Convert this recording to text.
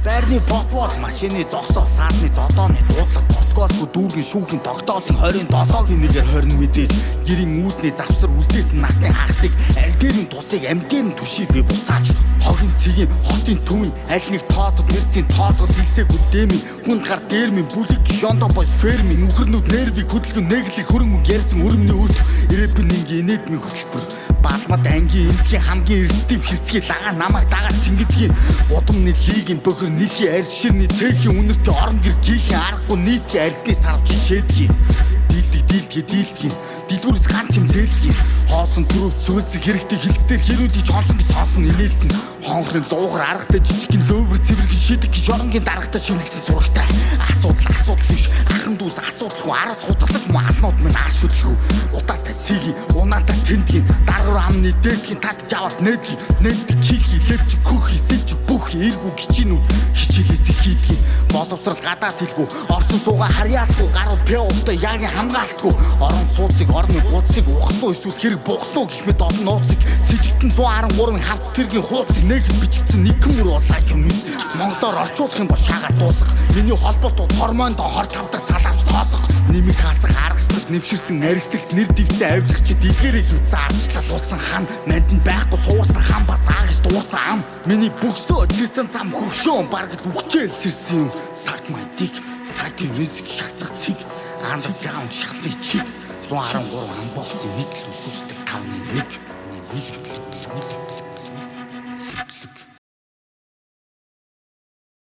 байрны попол машины зогсоо саадны зодооны дуудлага подкастгүй дүүргийн шүүхийн тогтоолын 27-гийн нэгээр 20 мэдээд гэрийн үүдний завсар үлдээсэн насны хагасыг аль дээр нь тусыг амьдээр нь түшиж би буцааж хогийн цэгийн хотын төвийн аль нэг тоодод нэрцийн тоосгод хэлсээгүй дэмий хүнд гар дээрмийн бүлэг гишондо бойс фермийн үхэрнүүд нервийг хөдөлгөн нэглэх хөрөнгө ярьсан өрөмний өч рэпэн ингийн энэдмийн хөтөлбөр Балмад ангийн энэхийн хамгийн эрсдэв хэрцгий лагаа намайг дагаад сингидгийн удамны лигийн бохор нийтийн арьс ширний цэхийн үнэртэй орон гэр гийхийн аргагүй нийтийн арилгыг сарвч шээдгийн дийлдгийн дэлгүүрс ганц юм зээлдгийн хоосон төрөвд сөөлсөг хэрэгтэй хилцдэр хэрүүдийг чонсон гэж сонсон инээлтэн хонхрын дуугар аргатай жижигхэн лөөвөр цэвэрхэн шидэг гэж оронгийн дарагтай шивэлцэн сурагтай асуудал биш ахын дүүс асуудалгүй араас хутгалж муу алнууд минь ааш хөдлөхөө удаатай сигийн унаатай тэндгийн даруур амны дээдгийн татж аваад нээдгийг хийхий левч хөхий сэлж бүх эргүү гिचинүүд хичээлээс их хийдгийг боловсрал гадаад хэлгүй орчин суугаа харьяасгүй гарууд пеовтой яагийн хамгаалтгүй орон сууцыг орны гудсыг ухлуу эсвэл хэрэг бугснуу гэх мэт олон нууцыг сэжигтэн 113-ын хавд тэргийн хууцыг нэгэд бичигдсэн нэгэн мөр улсаа юмсэг монголоор орчуулах юм бол шагаа дуусах миний холбоотууд гормонд хор тавдаг салавч тоосох нэмийг хаасах аргачлал нэвширсэн аригтэлт нэр дэвцэн авилгачид илгээрээ хөвцөн арчлал улсан хан манданд байхгүй суурсан хан бас аагж дуурсан ам миний бөхсөө жирсэн зам хөгшөө бараг л үхчээл сэрсэн юм сагт майтик сагтын риск шатах цэг андерграунд шалын чиг 113 амбоос нэг л өшөждөг 5-1